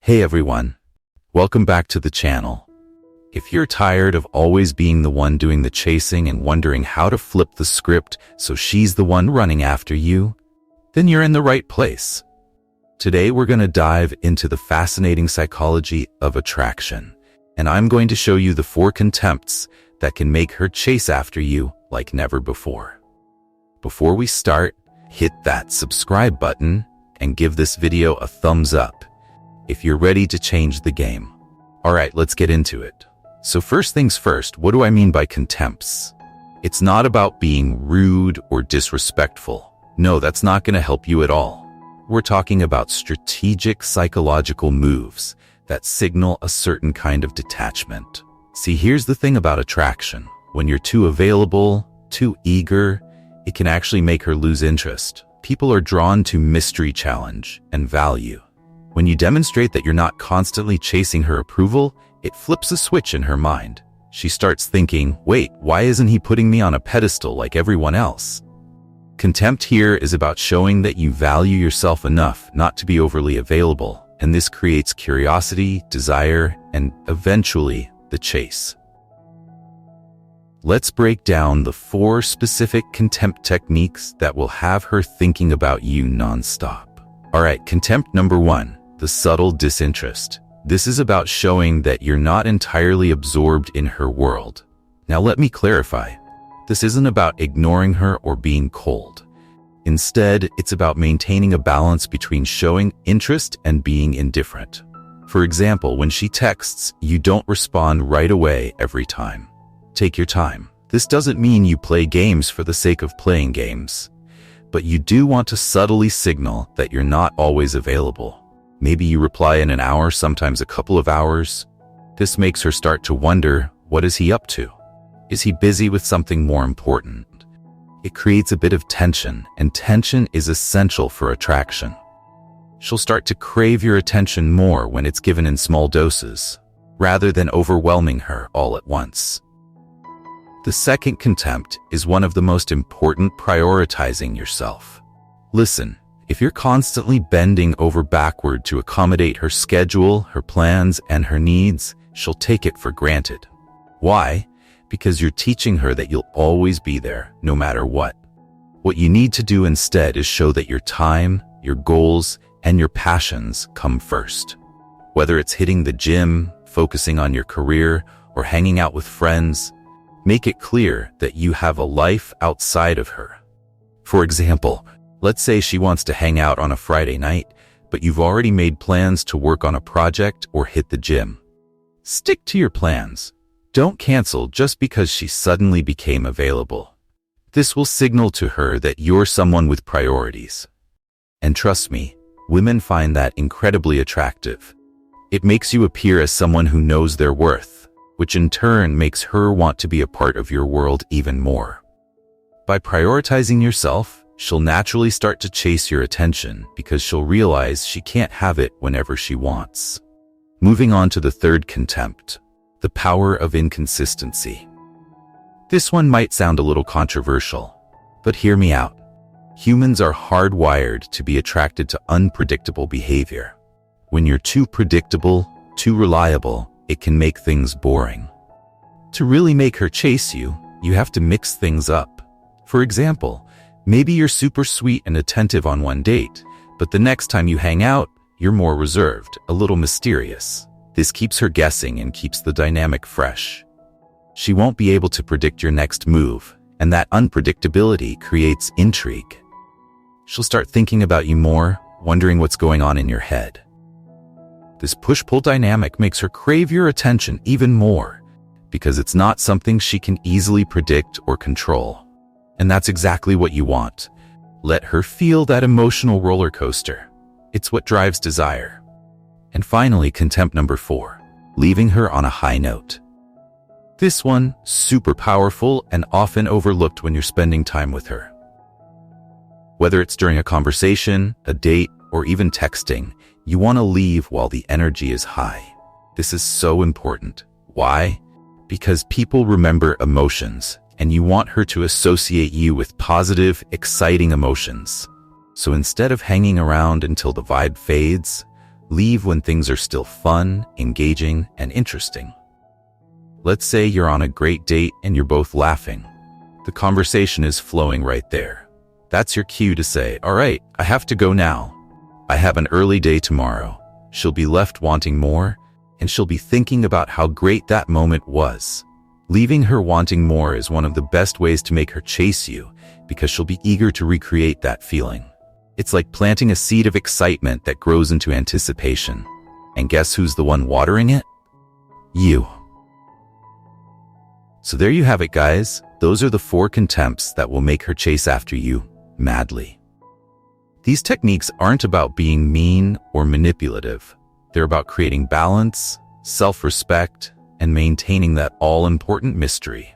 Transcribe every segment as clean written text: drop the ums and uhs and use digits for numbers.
Hey everyone, welcome back to the channel. If you're tired of always being the one doing the chasing and wondering how to flip the script so she's the one running after you, then you're in the right place. Today we're going to dive into the fascinating psychology of attraction, and I'm going to show you the 4 contempts that can make her chase after you like never before. Before we start, hit that subscribe button and give this video a thumbs up if you're ready to change the game. Alright, let's get into it. So first things first, what do I mean by contempts? It's not about being rude or disrespectful. No, that's not going to help you at all. We're talking about strategic psychological moves that signal a certain kind of detachment. See, here's the thing about attraction. When you're too available, too eager, it can actually make her lose interest. People are drawn to mystery, challenge, and value. When you demonstrate that you're not constantly chasing her approval, it flips a switch in her mind. She starts thinking, wait, why isn't he putting me on a pedestal like everyone else? Contempt here is about showing that you value yourself enough not to be overly available, and this creates curiosity, desire, and eventually the chase. Let's break down the 4 specific contempt techniques that will have her thinking about you nonstop. Alright, contempt number 1. The subtle disinterest. This is about showing that you're not entirely absorbed in her world. Now let me clarify. This isn't about ignoring her or being cold. Instead, it's about maintaining a balance between showing interest and being indifferent. For example, when she texts, you don't respond right away every time. Take your time. This doesn't mean you play games for the sake of playing games, but you do want to subtly signal that you're not always available. Maybe you reply in an hour, sometimes a couple of hours. This makes her start to wonder, what is he up to? Is he busy with something more important? It creates a bit of tension, and tension is essential for attraction. She'll start to crave your attention more when it's given in small doses, rather than overwhelming her all at once. The second contempt is one of the most important: prioritizing yourself. Listen, if you're constantly bending over backward to accommodate her schedule, her plans, and her needs, she'll take it for granted. Why? Because you're teaching her that you'll always be there, no matter what. What you need to do instead is show that your time, your goals, and your passions come first. Whether it's hitting the gym, focusing on your career, or hanging out with friends, make it clear that you have a life outside of her. For example, let's say she wants to hang out on a Friday night, but you've already made plans to work on a project or hit the gym. Stick to your plans. Don't cancel just because she suddenly became available. This will signal to her that you're someone with priorities. And trust me, women find that incredibly attractive. It makes you appear as someone who knows their worth, which in turn makes her want to be a part of your world even more. By prioritizing yourself, she'll naturally start to chase your attention because she'll realize she can't have it whenever she wants. Moving on to the third contempt, the power of inconsistency. This one might sound a little controversial, but hear me out. Humans are hardwired to be attracted to unpredictable behavior. When you're too predictable, too reliable, it can make things boring. To really make her chase you, you have to mix things up. For example, maybe you're super sweet and attentive on one date, but the next time you hang out, you're more reserved, a little mysterious. This keeps her guessing and keeps the dynamic fresh. She won't be able to predict your next move, and that unpredictability creates intrigue. She'll start thinking about you more, wondering what's going on in your head. This push-pull dynamic makes her crave your attention even more, because it's not something she can easily predict or control. And that's exactly what you want. Let her feel that emotional roller coaster. It's what drives desire. And finally, contempt number 4, leaving her on a high note. This one, super powerful and often overlooked when you're spending time with her. Whether it's during a conversation, a date, or even texting, you want to leave while the energy is high. This is so important. Why? Because people remember emotions, and you want her to associate you with positive, exciting emotions. So instead of hanging around until the vibe fades, Leave when things are still fun, engaging, and interesting. Let's say you're on a great date and you're both laughing. The conversation is flowing right there. That's your cue to say, "All right, I have to go now. I have an early day tomorrow." She'll be left wanting more, and she'll be thinking about how great that moment was. Leaving her wanting more is one of the best ways to make her chase you, because she'll be eager to recreate that feeling. It's like planting a seed of excitement that grows into anticipation. And guess who's the one watering it? You. So there you have it, guys. Those are the 4 contempts that will make her chase after you madly. These techniques aren't about being mean or manipulative. They're about creating balance, self-respect, and maintaining that all-important mystery.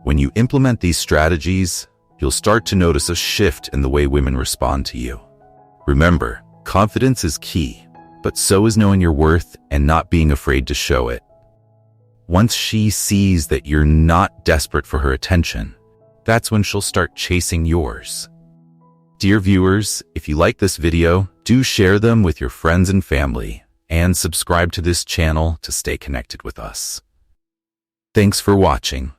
When you implement these strategies, you'll start to notice a shift in the way women respond to you. Remember, confidence is key, but so is knowing your worth and not being afraid to show it. Once she sees that you're not desperate for her attention, that's when she'll start chasing yours. Dear viewers, if you like this video, do share them with your friends and family, and subscribe to this channel to stay connected with us. Thanks for watching.